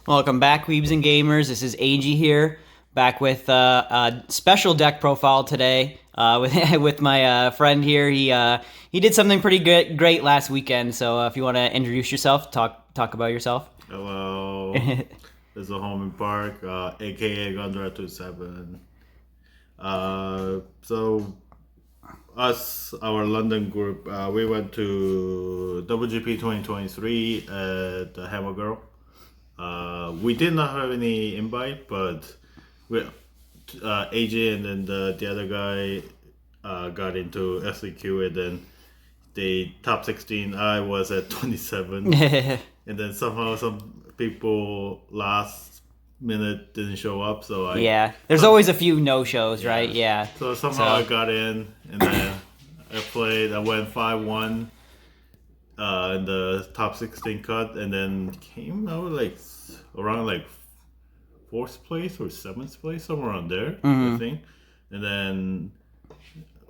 Welcome back, Weebs and Gamers. This is Eiji here, back with a special deck profile today. With my friend here, he did something pretty great last weekend. So if you want to introduce yourself, talk about yourself. Hello, this is Homin Park, aka Gondra27. So our London group, we went to WGP 2023 at the Hammer Girl. We did not have any invite, but AJ and then the other guy got into SEQ, and then they top 16. I was at 27, and then somehow some people last minute didn't show up. Yeah, there's always a few no-shows, right? Yeah. So somehow I got in, and then I played. I went 5-1 in the top 16 cut, and then came out around fourth place or seventh place, somewhere around there, I think. And then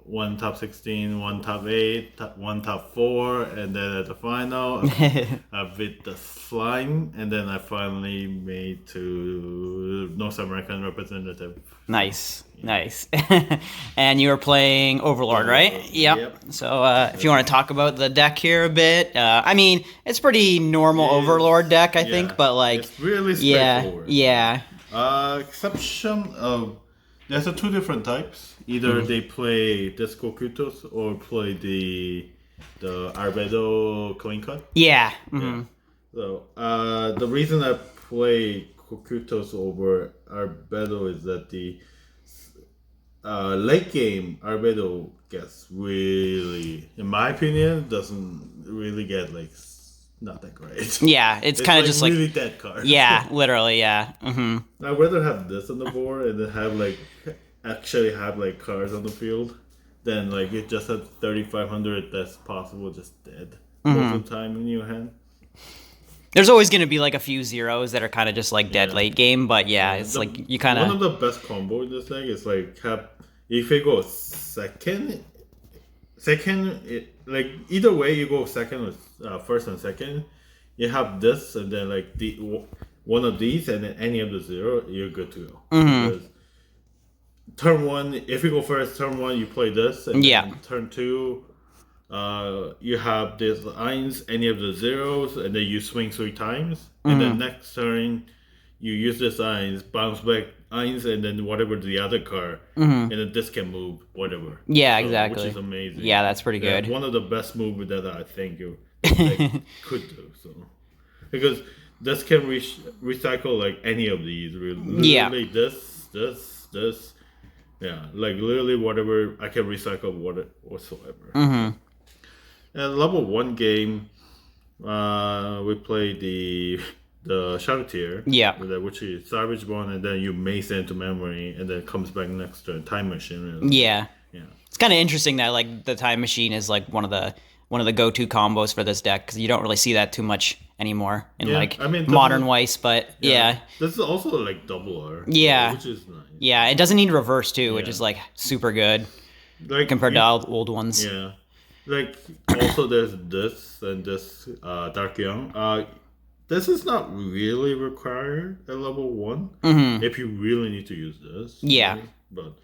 one top 16, one top 8, one top 4, and then at the final, I beat the slime, and then I finally made to North American representative. Nice. And you were playing Overlord, right? Yep. So if you want to talk about the deck here a bit, I mean, it's pretty normal Overlord deck, I think, but it's really straightforward. Yeah. Exception of there's two different types. Either they play Disco Kutos or play the Arbedo clean cut. Yeah. So the reason I play Kutos over Arbedo is that the late game Arbedo gets really, in my opinion, doesn't really get not that great. Yeah, it's kind of just really dead cards. Yeah, literally, yeah. I'd rather have this on the board and then have cards on the field than it just had 3,500 that's possible just dead most of the time in your hand. There's always going to be a few zeros that are kind of just dead late game, but it's you kind of... One of the best combo in this deck is if you go second, either way you go second or first and second, you have this and then one of these and then any of the zero, you're good to go. Because turn one, if you go first, turn one you play this, and then turn two, you have this eins, any of the zeros, and then you swing 3 times, and then next turn you use this eins, bounce back eins, and then whatever the other card, and then this can move whatever. Yeah, exactly. Which is amazing. Yeah, that's pretty good. One of the best moves that I think you could do. So because this can recycle any of these. Literally this. Yeah, literally whatever I can recycle whatsoever. And level 1 game, we played the Shadow Tier. Yeah. Which is Savage Bond, and then you mace it into memory, and then it comes back next turn. Time Machine. Yeah. It's kind of interesting that the Time Machine is one of the go-to combos for this deck, because you don't really see that too much anymore in modern Weiss, but yeah. This is also double R. Yeah. Which is nice. Yeah, it doesn't need reverse too, which is super good compared to old ones. Yeah. Also there's this and this Dark Young. This is not really required at level 1 if you really need to use this. Yeah. But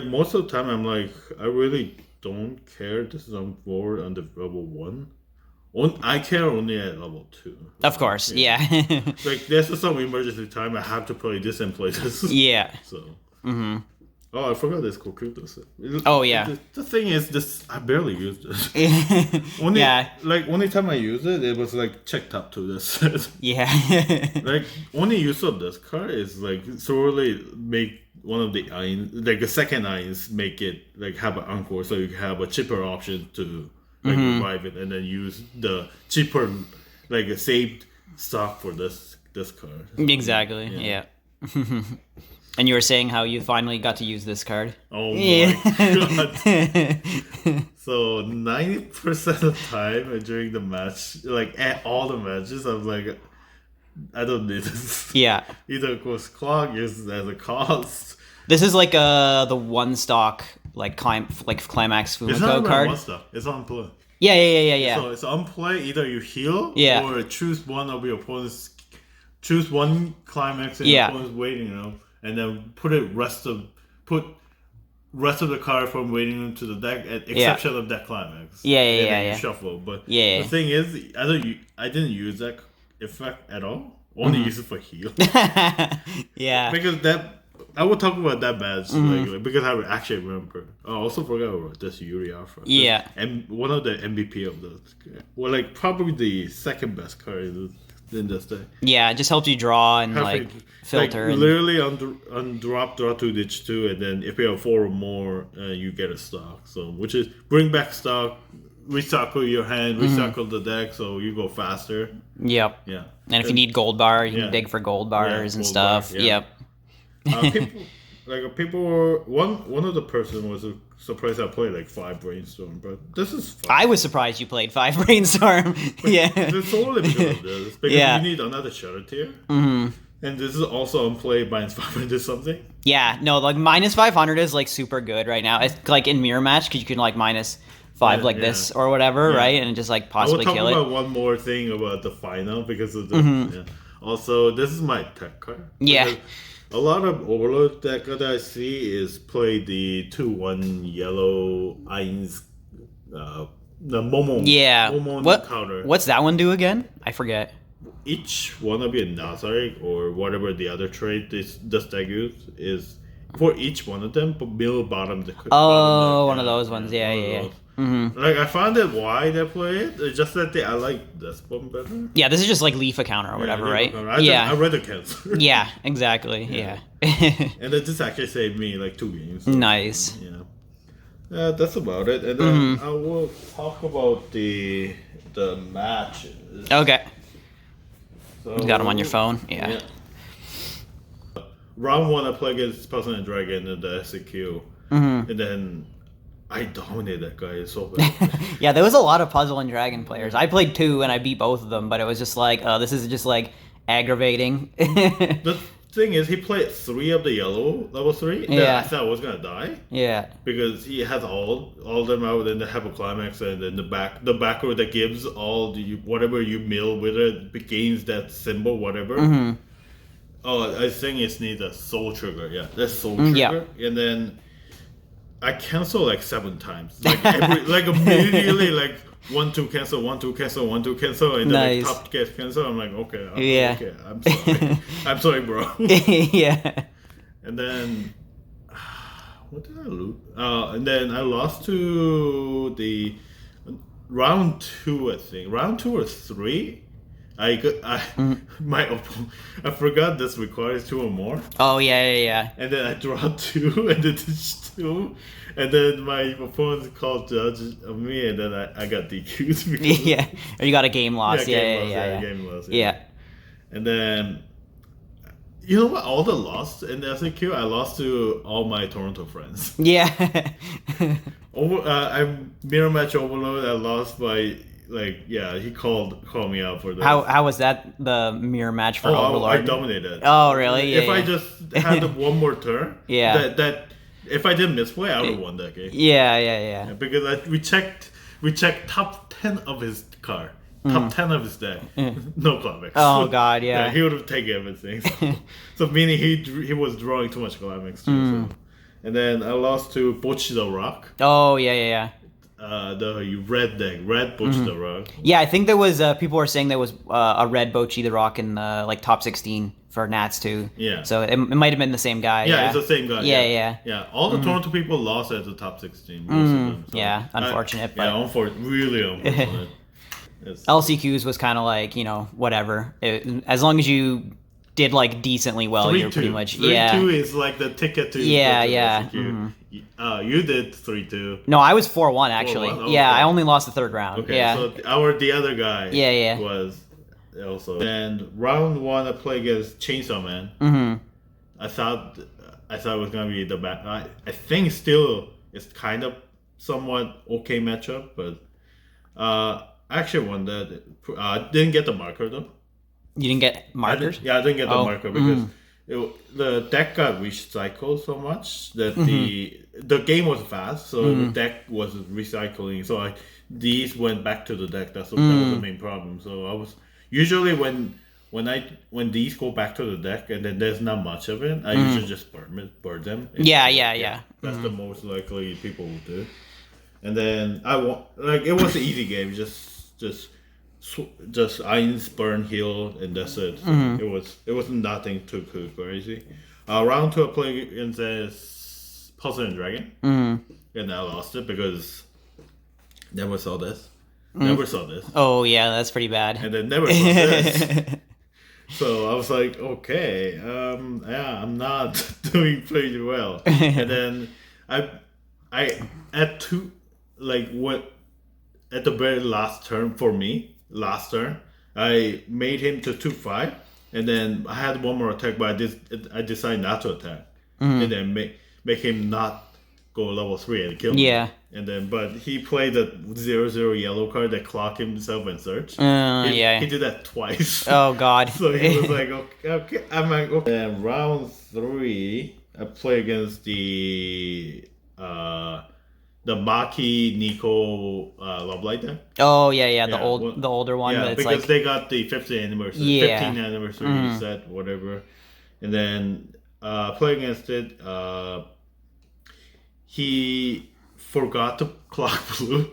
most of the time I'm I really don't care this is on forward on the level 1. I care only at level 2. Of course, yeah. There's some emergency time I have to play this and play this. Yeah. So. Oh, I forgot this Kokuto. Oh yeah. The thing is, this I barely used it. Only time I used it, it was check top to this. Yeah. Only use of this card is thoroughly make one of the eins, the second eins, make it have an encore, so you have a cheaper option to revive it, and then use the cheaper a saved stock for this card. Exactly. Yeah. And you were saying how you finally got to use this card. Oh my god. So 90% of the time during the match, at all the matches, I'm I don't need this. Yeah. Either of course clock is as a cost. This is the one stock climax Fumiko card. One stock. It's on play. Yeah. So it's on play. Either you heal or choose one of your opponent's choose one climax and Yeah. your opponent's waiting room, and then put rest of the card from waiting room to the deck, at exception of that climax. Yeah, yeah, And yeah, then you yeah. shuffle. But the Yeah. thing is, I didn't use that effect at all. Only use it for heal. Yeah. Because that I will talk about that badge because I actually remember. I also forgot about this Yuri Alpha. Yeah. And one of the MVP of those. Well, like probably the second best card in this deck. Yeah, it just helps you draw and like Perfect. filter. Like And, literally on drop, draw two, ditch two, and then if you have four or more, you get a stock. So which is bring back stock, recycle your hand, recycle the deck, so you go faster. yep. Yeah. And if you need gold bar, you Yeah. can dig for gold bars and gold stuff. bar, yeah. Yep. People were one of the person was surprised I played like 5 brainstorm, but this is fun. I was surprised you played 5 brainstorm. Yeah. It's only because of this because Yeah. you need another shutter tier. Mm-hmm. And this is also on play minus 500 something. Yeah, no, like minus 500 is like super good right now. It's like in mirror match because you can like minus 5 like this or whatever, right? And just like possibly kill I will it. talk about one more thing about the final because of the. Yeah. Also, this is my tech card. Yeah. Because a lot of Overlord deck that I see is play the 2/1 yellow Eins, the Momo. Yeah. Momo counter. What's that one do again? I forget. Each one of your Nazaric or whatever the other trait this deck use is for each one of them, but middle bottom. Oh, one of those ones. Yeah, yeah. Like I found it why they play it. It's just that I like this one better. Yeah, this is just like leaf a counter or whatever, right? I read the cancer. Yeah, exactly. Yeah. And it just actually saved me like 2 games. So, Nice. Yeah, that's about it. And then I will talk about the matches. Okay. So, You got them on your phone? Yeah. Round 1, I play against Puzzle and Dragon in the SQ. And then I dominated that guy so bad. Yeah, there was a lot of Puzzle and Dragon players. I played 2 and I beat both of them, but it was just like, this is just like aggravating. The thing is, he played 3 of the yellow level 3. Yeah. I thought I was gonna die. Yeah. Because he has all of them out, and they have a climax, and then the back row that gives all the whatever you mill with it gains that symbol, whatever. Oh, I think it needs a soul trigger. Yeah, that's soul trigger. Yeah. And then I cancel like 7 times, like immediately, like 1-2 cancel, 1-2 cancel, 1-2 cancel, and then like, top gets cancel. I'm like, okay, okay, I'm sorry, I'm sorry, bro. Yeah. And then what did I lose? And then I lost to the round 2, I think. Round 2 or 3. My opponent. I forgot this requires 2 or more. Oh yeah. And then I draw 2 and then ditch 2, and then my opponent called judge of me, and then I got DQ'd. Yeah. Or you got a game loss. Yeah. Game loss. Yeah. And then. You know what? All the loss in the SAQ, I lost to all my Toronto friends. Yeah. I mirror match Overlord. I lost by he called me out for that. How was that the mirror match for Overlord? I dominated. Oh really? Yeah, if I just had one more turn, that if I didn't misplay, I would have won that game. Yeah. Because we checked top 10 of his card. Top 10 of his deck, no climax. Oh god, yeah. He would have taken everything. So meaning he was drawing too much climax too. So. And then I lost to Bocchi the Rock. Oh yeah. The red deck, red Bocchi the Rock. Yeah, I think there was people were saying there was a red Bocchi the Rock in the like top 16 for Nats too. Yeah. So it might have been the same guy. Yeah, it's the same guy. Yeah. All the Toronto people lost at the top 16. Most of them. So Yeah, unfortunate. Really unfortunate. LCQs was kind of like, whatever. As long as you did like decently well, you're pretty much 3-2 is like the ticket to yeah. You did 3-2. No, I was 4-1 actually. 4-1? Okay. Yeah, I only lost the third round. Okay, yeah. so the other guy was also. And round 1 I played against Chainsaw Man. I thought it was gonna be the back. I think still it's kind of somewhat okay matchup, but I actually won that. Didn't get the marker though. You didn't get markers? I didn't get the marker because the deck got recycled so much that the game was fast, so the deck was recycling. So these went back to the deck. That was the main problem. So I was usually when when these go back to the deck and then there's not much of it, I usually just burn them. Yeah. That's the most likely people will do. And then I want like it was an easy game, just Irons, burn, heal, and that's it. So it was nothing too crazy. Round two I played against this Puzzle and Dragon, and I lost it because never saw this. Never saw this. Oh yeah, that's pretty bad. And then never saw this. So I was like, okay, yeah, I'm not doing pretty well. And then I at two, like what, at the very last turn for me, I made him to 2-5, and then I had one more attack, but I decided not to attack, and then make him not go level 3 and kill me. Yeah. And then, but he played the 0/0 yellow card that clock himself and search. Yeah. He did that twice. Oh god. So he was like, okay. I'm like, okay. And round 3, I play against the Maki Nico Love Light deck. Oh yeah. The older one. Yeah, but it's because like, they got the 50th anniversary, Yeah. 15th anniversary set, whatever. And then play against it. He forgot to clock blue.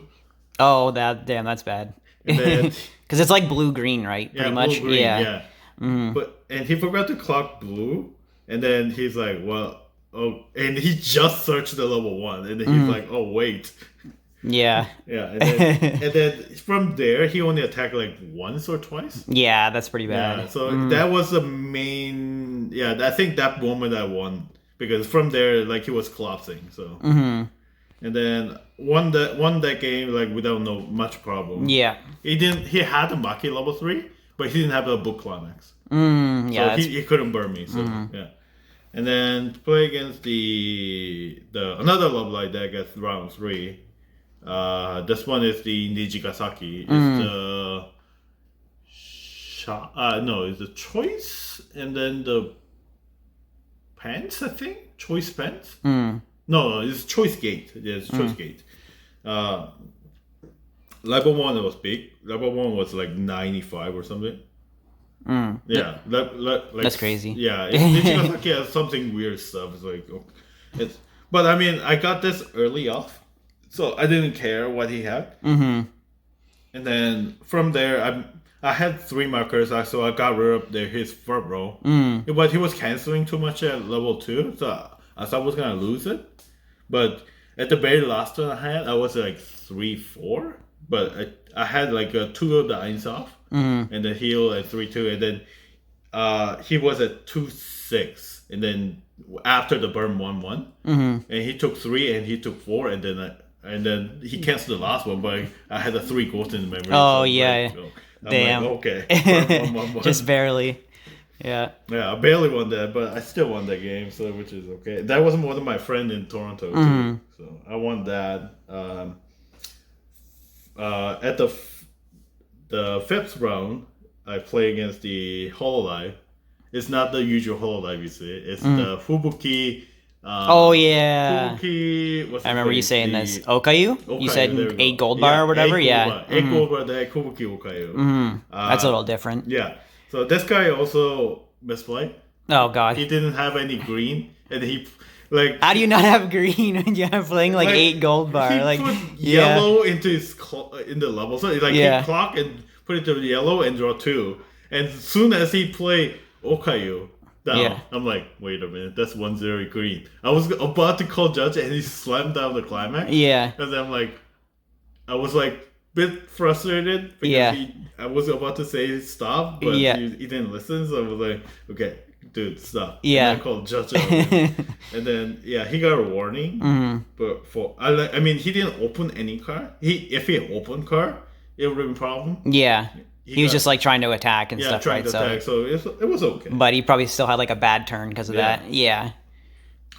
oh that's bad. And then Because it's like blue green, right? yeah, Pretty much. blue-green, Yeah. and he forgot to clock blue, and then he's like, well, oh, and he just searched the level 1, and then he's like, oh wait, Yeah. yeah, and then from there he only attacked like once or twice. Yeah, that's pretty bad. Yeah, so that was the main. Yeah, I think that moment I won because from there, like he was collapsing. So, and then won that game like without no much problem. Yeah. He didn't. He had a Maki level 3, but he didn't have a book climax. Yeah. So he couldn't burn me. So yeah, and then play against the another Love Light deck at round 3. This one is the Nijigasaki. It's the it's the choice and then the pants, I think. Choice pants? No, it's choice gate. Yeah, it's choice gate. Level 1 it was big. Level 1 was like 95 or something. Yeah, like, That's crazy. Yeah, Nijigasaki has something weird stuff. It's like but I mean, I got this early off. So I didn't care what he had. And then from there, I had 3 markers, so I got rid of his front row. But he was canceling too much at level 2, so I thought I was going to lose it. But at the very last turn I had, I was like 3-4. But I had like 2 of the Eins off, and the heal at 3-2. And then he was at 2-6. And then after the burn 1-1, and he took 3 and he took 4, and then he canceled the last one, but I had a 3 ghost in the memory. Oh, so yeah. Damn. Like, okay. One. Just barely. Yeah. Yeah, I barely won that, but I still won that game, so which is okay. That was more than my friend in Toronto, too. So I won that. At the 5th round, I play against the Hololive. It's not the usual Hololive you see. It's the Fubuki. Oh yeah. Fubuki. I remember you saying this. Okayu? You said there we 8 go. gold bar or whatever? 8 gold bar, that Fubuki Okayu. That's a little different. Yeah. So this guy also misplayed. Oh god. He didn't have any green, and he like. How do you not have green when you're playing like 8 gold bar? He Like put yellow into his in the level, so like he clock and put it to yellow and draw 2. And as soon as he played Okayu down, I'm like, wait a minute, that's 1-0 green. I was about to call judge, and he slammed down the climax. Yeah. And then I'm like, I was like a bit frustrated because I was about to say stop, but he didn't listen. So I was like, okay, dude, stop. Yeah. And I called judge and then he got a warning. But I mean, he didn't open any card. If he opened card, it would have been a problem. Yeah. He was just like trying to attack and stuff, trying right? to attack, so it was okay. But he probably still had like a bad turn because of that. Yeah.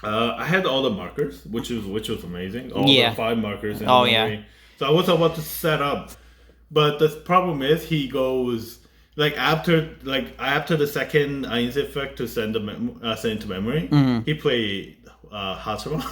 I had all the markers, which was amazing. All the 5 markers. In the memory. So I was about to set up, but the problem is he goes like after the second Eins effect to send to memory. He played Hachima.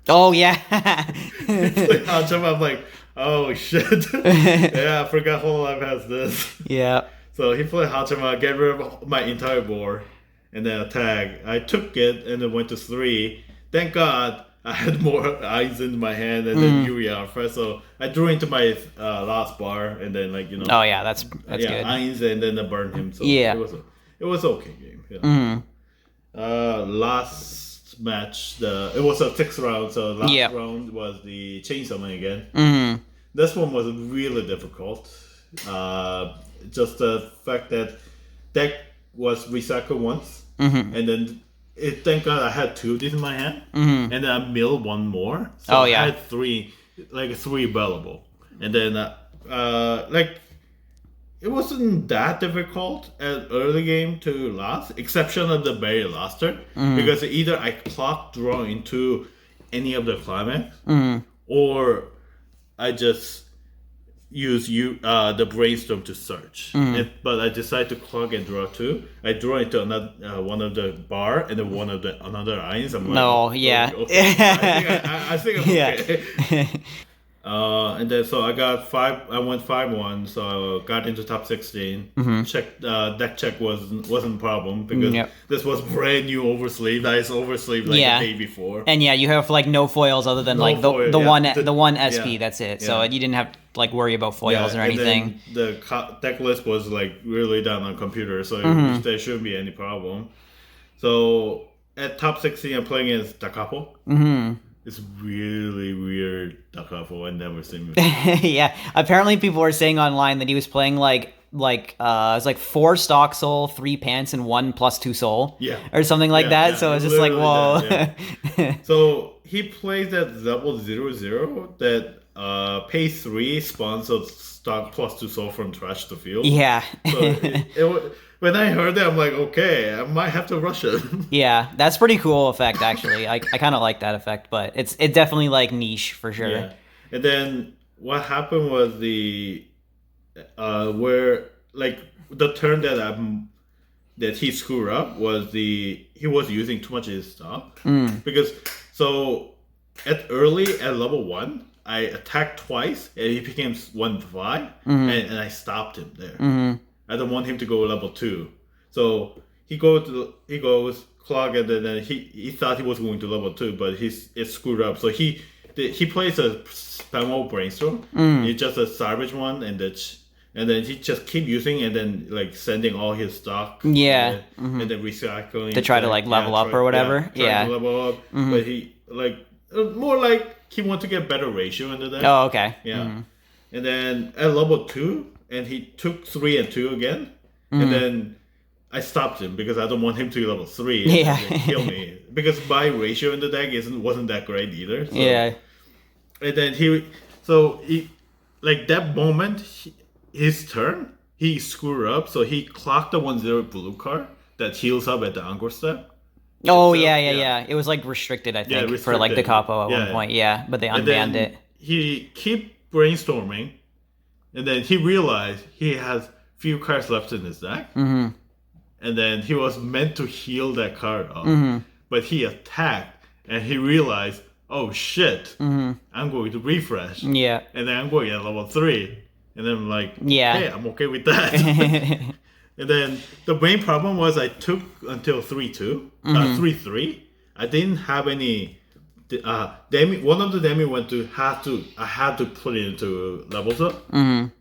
Oh yeah. He played Hachima. I'm like, oh shit. Yeah, I forgot Hololive has this. Yeah. So he played Hachima, get rid of my entire board, and then attack. I took it and then went to 3. Thank God I had more eyes in my hand and then Yuri Alpha. So I drew into my last bar and then Oh yeah, that's yeah, good. eyes and then I burned him. So Yeah. it was okay game. Yeah. Last match, it was a 6th round. So last round was the chain summon again. This one was really difficult. Just the fact that deck was recycled once, and then thank God I had 2 of these in my hand, and then I milled 1 more, so I had 3 available, and then it wasn't that difficult at early game to last, exception of the very last turn, because either I clock draw into any of the climax, or I just use the brainstorm to search. But I decide to clog and draw 2. I draw into another one of the bar and then one of the another eyes. I'm like, okay. I think I'm okay. And then so I got 5. I went 5-1, so I got into top 16. Deck check wasn't a problem because this was brand new oversleeve. I oversleeved the day before. And you have no foils other than the one SP. That's it. So you didn't have to worry about foils or anything. The deck list was really down on computer, so there shouldn't be any problem. So at top 16, I'm playing as Dakapo. It's really weird Dakapo. I've never seen it. Yeah, apparently people were saying online that he was playing it's 4 stock soul, 3 pants, and 1 +2 soul. Yeah. Or something like that. So it's just whoa. So he plays that level 0/0 that pays 3 spawns of stock +2 soul from trash to field. Yeah. So when I heard that, I'm like, okay, I might have to rush it. Yeah, that's pretty cool effect actually. I kind of like that effect, but it's definitely niche for sure. Yeah. And then what happened was where the turn that he screwed up was he was using too much of his stuff because so at level 1 I attacked twice and he became 1/5 and I stopped him there. I don't want him to go level 2, so he goes clog and then he thought he was going to level 2, but it screwed up. So he plays a spam brainstorm. It's just a salvage one and then he just keep using and then sending all his stock. And then recycling to try to level up or whatever. To level up, but he more he want to get better ratio into that. Oh, okay. Yeah, and then at level 2, and he took 3 and 2 again, and then I stopped him because I don't want him to level 3 and kill me because my ratio in the deck wasn't that great either. So. Yeah, and then he that moment. His turn, he screwed up, so he clocked the 1/0 blue card that heals up at the Angkor step. Oh, yeah. It was restricted, I think, for the capo at one point. Yeah, but they unbanned it. He keep brainstorming, and then he realized he has few cards left in his deck, and then he was meant to heal that card up, but he attacked, and he realized, oh shit, I'm going to refresh. Yeah, and then I'm going at level 3. And then I'm like, hey, I'm okay with that. And then the main problem was I took until 3-2, 3-3. I didn't have any. One of the demi went to I had to put it into levels up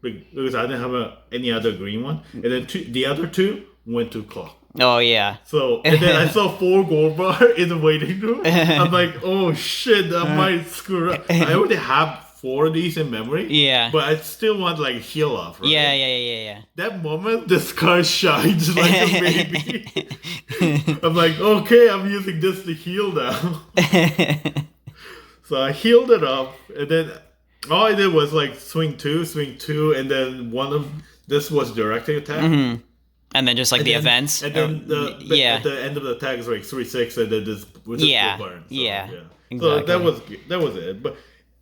because I didn't have any other green one. And then the other 2 went to clock. Oh yeah. So and then I saw 4 gold bar in the waiting room. I'm like, oh shit, I might screw up. I already have 4 of these in memory. Yeah. But I still want heal off, right? Yeah. That moment, this card shines like a baby. I'm like, okay, I'm using this to heal now. So I healed it up, and then all I did was swing 2, and then this was directing attack. And then just the events. And then at the end of the attack is 3-6, and then this was just burn. So, Exactly. So that was it. But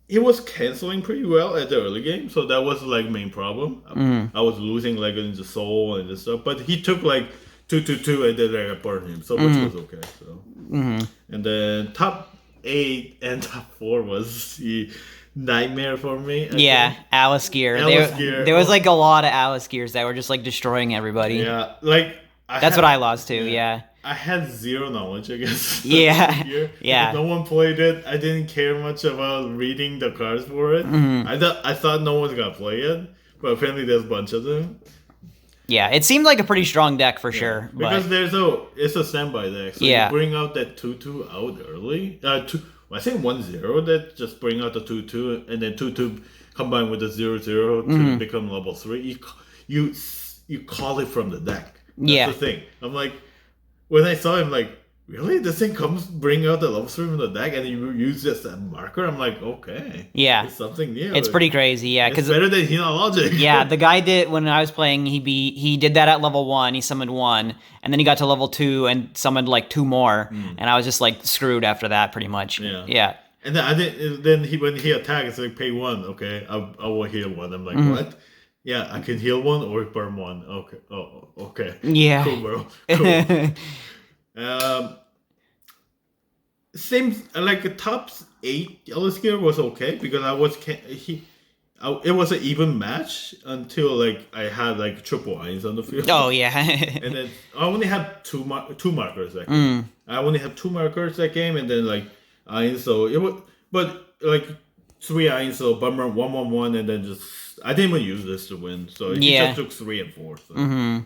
he was canceling pretty well at the early game, so that was main problem. I was losing into soul and this stuff, but he took 2-2, and then I burned him, so which was okay. So and then top 8 and top 4 was nightmare for me. I Yeah, think. Alice Gear. Alice Gear. There was Oh, like a lot of Alice Gears that were just like destroying everybody. yeah, like I That's what I had. lost to. Yeah, Yeah. I had zero knowledge, I guess, Alice Yeah. Gear because Yeah. no one played it. I didn't care much about reading the cards for it. Hmm. I thought no one's gonna play it, but apparently there's a bunch of them. Yeah. It seemed like a pretty strong deck for Yeah, sure, but because it's a standby deck, so you yeah. bring out that 2/2 out early. I think 1/0 that just bring out the 2/2 and then 2/2 combined with the 0/0 to become level 3. You call it from the deck. That's Yeah. the thing. I'm like, when I saw him, like, really, this thing comes bring out the level 3 from the deck and you use just that marker. I'm like, okay, Yeah. it's something new. It's pretty crazy. Yeah, It's because better than Hina Logic. yeah, the guy did when I was playing. He did that at level 1. He summoned 1, and then he got to level 2 and summoned like 2 more, and I was just like screwed after that, pretty much. Yeah. Yeah. And then I did. Then when he attacks, it's like pay 1. Okay, I will heal 1. I'm like, what? Yeah, I can heal 1 or burn 1. Okay. Oh, okay. Yeah. Cool, bro. Cool. Same like the top 8 yellow skill was okay because it was an even match until like I had like triple eyes on the field. Oh yeah. And then I only had two markers that game. I only had 2 markers that game, and then like eyes. So it was, but like 3 eyes. So bummer 1/1, and then just I didn't even use this to win. So he Yeah. just took 3 and 4. So,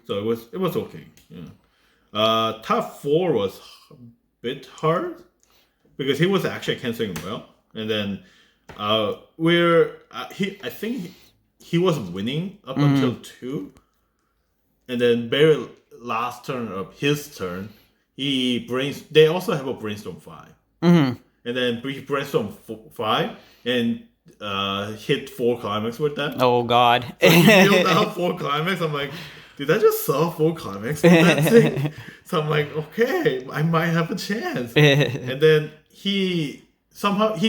so it was okay. Yeah. Top 4 was a bit hard because he was actually canceling well, and then I think he was winning up until 2, and then very last turn of his turn, they also have a brainstorm 5, and then he brainstorm 5 and hit 4 climax with that. Oh god. So he built out 4 climax. I'm like, did I just saw 4 climax with that thing? So I'm like, okay, I might have a chance. And then he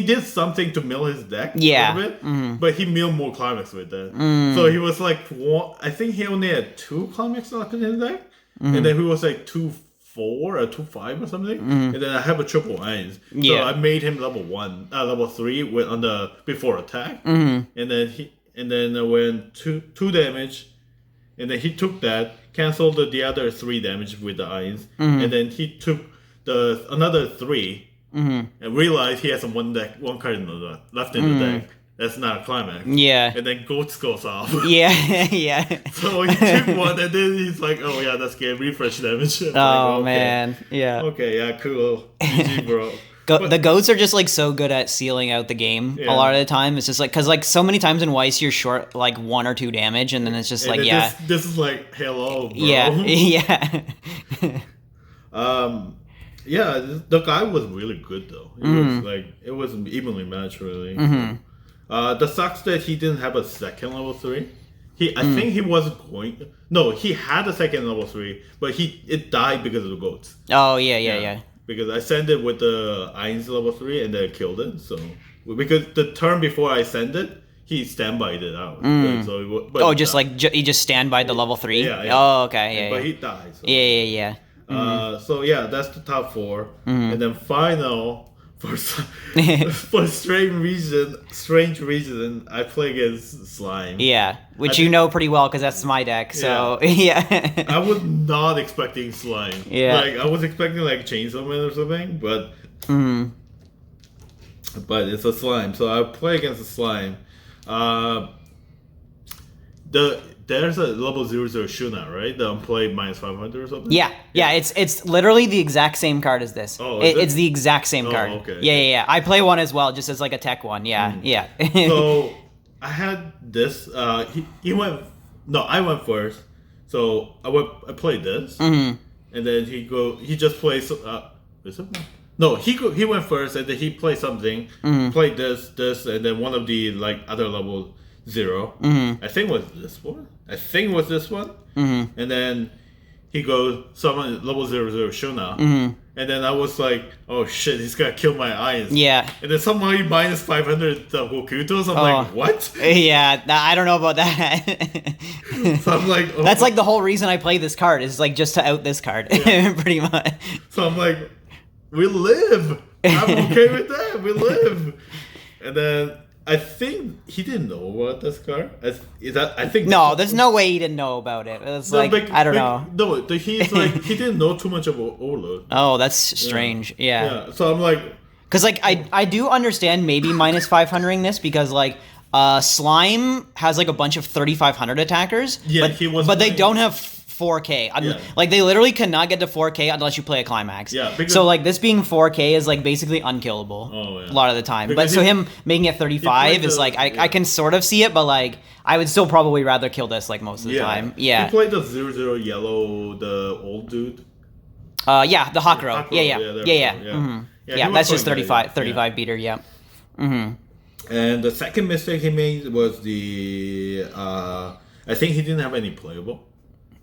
did something to mill his deck Yeah. a little bit, but he milled more climax with that. So he was like, I think he only had 2 climax left in his deck, and then he was like 2/4 or 2/5 or something, and then I have a triple eyes. So Yeah. I made him level 3 on the before attack, and then I went 2 damage. And then he took that, canceled the other 3 damage with the eyes, and then he took another 3, and realized he has one card left in the deck. That's not a climax. Yeah. And then Goats goes off. Yeah. Yeah. So he took 1, and then he's like, "Oh yeah, that's good. Refresh damage." I'm Oh like, okay. man. Yeah. Okay, yeah, cool. GG, bro. The goats are just like so good at sealing out the game Yeah. a lot of the time. It's just like because like so many times in Weiss you're short like 1 or 2 damage, and then it's just And like then yeah, this is like hello, bro. yeah, yeah, Yeah, the guy was really good though. It was evenly matched really. The sucks that he didn't have a second level 3. I think he was going. No, he had a second level 3, but it died because of the goats. Oh yeah. Because I sent it with the Ainz level 3 and then I killed it. So because the turn before I sent it, he standbyed it out. So Oh, just like you just stand by the level 3. Yeah. Oh, okay. Yeah. But Yeah. he died. So. Yeah. So yeah, that's the top 4, and then final for strange reason, I play against slime. Yeah, which you know pretty well because that's my deck. So yeah. I was not expecting slime. Yeah. Like I was expecting like Chainsaw Man or something, but it's a slime. So I play against a slime. There's a level 00 Shuna, right? The unplayed -500 or something. Yeah. It's literally the exact same card as this. Oh, is it? It's the exact same card. Okay. Yeah. I play one as well, just as like a tech one. Yeah. So I had this. He went. No, I went first. So I played this, and then He just plays. Is it? No, he went first, and then he played something. Played this, and then one of the like other level 0. I think it was this one. And then he goes summon level 00 Shuna. And then I was like, oh shit, he's gonna kill my eyes. Yeah. And then somehow he -500 the Hokutos. I'm like, what? Yeah, I don't know about that. So I'm like, oh. That's like the whole reason I play this card is like just to out this card, pretty much. So I'm like, we live. I'm okay with that. We live. And then I think he didn't know about this card. I think No, there's no way he didn't know about it. It's no, like I don't know. No, he's like he didn't know too much about Overlord. Oh, that's strange. Yeah. Yeah. So I'm like, Because like I do understand maybe minus 500ing this because like Slime has like a bunch of 3500 attackers. Yeah, but they don't have 4K. Like they literally cannot get to 4K unless you play a climax. Yeah, so like this being 4K is like basically unkillable a lot of the time. But so him making it 35 is like I can sort of see it, but like I would still probably rather kill this like most of the time. Yeah. He played the 0-0 yellow, the old dude. Yeah, the Hakuro. Yeah. Mm-hmm. Yeah, that's just 35 beater. Yeah. Mm-hmm. And the second mistake he made was the I think he didn't have any playable.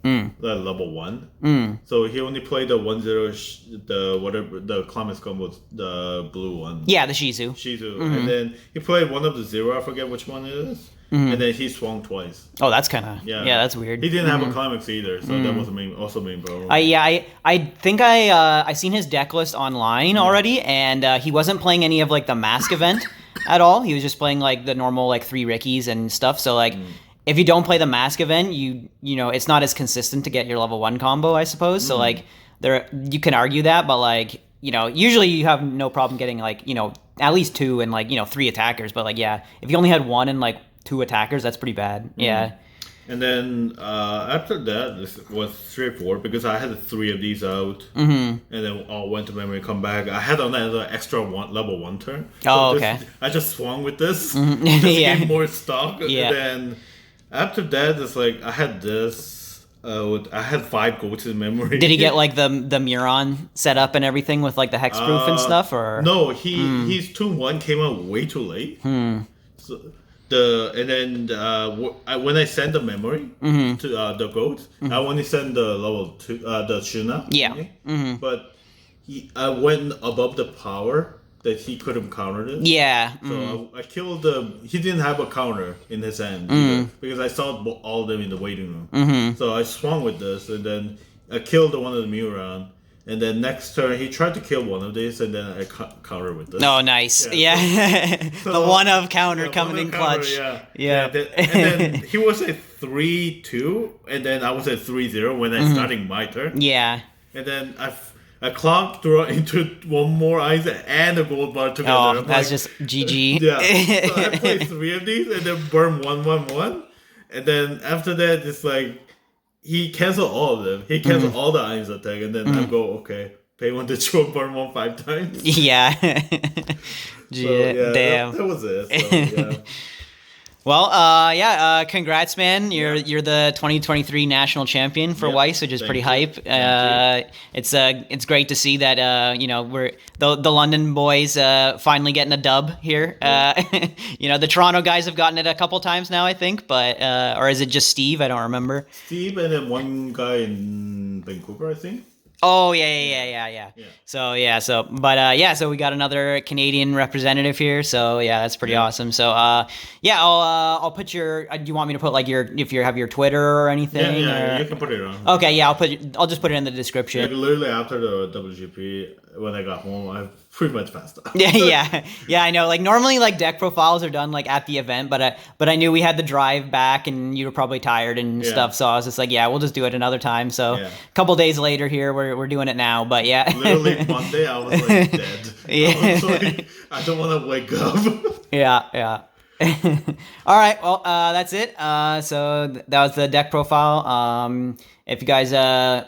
The level 1. So he only played the 1-0 the whatever the climax combo was the blue one. Yeah, the Shizu. And then he played one of the 0, I forget which one it is. And then he swung twice. Oh, that's kind of that's weird. He didn't have a climax either, so that was also main problem. I think I seen his deck list online already, and he wasn't playing any of like the mask event at all. He was just playing like the normal like 3 Rickies and stuff. So like if you don't play the mask event, you know it's not as consistent to get your level 1 combo, I suppose. So like you can argue that, but like usually you have no problem getting like at least 2 and like 3 attackers. But like if you only had 1 and like 2 attackers, that's pretty bad. Yeah. And then after that, this was straightforward because I had 3 of these out, and then all went to memory, come back. I had another extra level 1 turn. So okay. I just swung with this just to get more stock. Yeah. And then after that, it's like I had this. I had 5 goats in memory. Did he get like the Muron set up and everything with like the hexproof and stuff, or no? His 2-1 came out way too late. So, when I send the memory to the goat, I only send the level 2, the Shuna. Yeah. But I went above the power that he couldn't counter it. Yeah. So I killed he didn't have a counter in his hand either, because I saw all of them in the waiting room. So I swung with this, and then I killed one of the Muron. And then next turn, he tried to kill one of these, and then I counter with this. Oh, nice. Yeah. So, the one of counter coming in clutch. Yeah. And then he was at 3-2, and then I was at 3-0 when I starting my turn. Yeah. And then I clocked through into one more ice and a gold bar together. Oh, that's just GG. Yeah. So I played 3 of these, and then burn 1-1-1. And then after that, it's like, he canceled all of them. He canceled all the Ainz attack, and then I go, okay, pay 1 to throw, burn 1 5 times. Yeah. So, damn. That was it. So, yeah. Well, congrats, man. You're the 2023 national champion for Weiss, which is pretty hype. It's great to see that we're the London boys finally getting a dub here. The Toronto guys have gotten it a couple times now, I think, but or is it just Steve? I don't remember. Steve and then one guy in Vancouver, I think. Oh yeah. So so we got another Canadian representative here. So that's pretty awesome. So I'll put your. Do you want me to put like if you have your Twitter or anything? Yeah, you can put it on. Okay, yeah, I'll just put it in the description. Like literally after the WGP, when I got home, I pretty much passed out. yeah. I know. Like normally, like deck profiles are done like at the event, but I knew we had the drive back, and you were probably tired and stuff. So I was just like, we'll just do it another time. So a couple days later, here we're doing it now. But literally Monday, I was like dead. I was like, I don't want to wake up. Yeah. All right. Well, that's it. So that was the deck profile. If you guys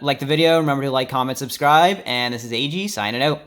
like the video, remember to like, comment, subscribe, and this is Eiji signing out.